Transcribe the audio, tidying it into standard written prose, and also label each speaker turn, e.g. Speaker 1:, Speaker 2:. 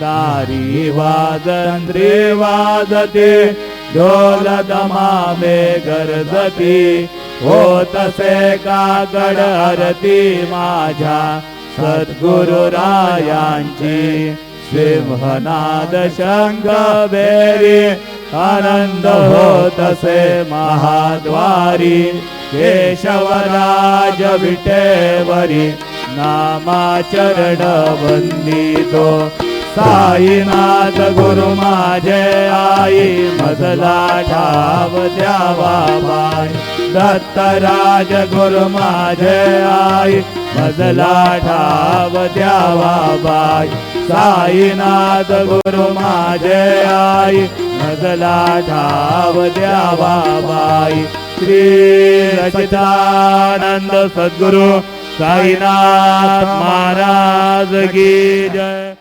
Speaker 1: दारी वाजंत्री वाजते ढोल दमामे गरजती होतसे काकड आरती माझ्या सद्गुरुरायांची सिंहनाद शंख बेरी आनंद होतसे महाद्वारी केशवराज विटेवरी नामाचरण वंदितो साईनाथ गुरु माझे आई मजला ठाव द्यावा बाई दत्तराज गुरु माझे आई मजला ठाव द्यावा बाई साईनाथ गुरु माझे आई मजला ठाव द्यावा बाई श्री सच्चिदानंद सद्गुरु साईनाथ महाराज की जय।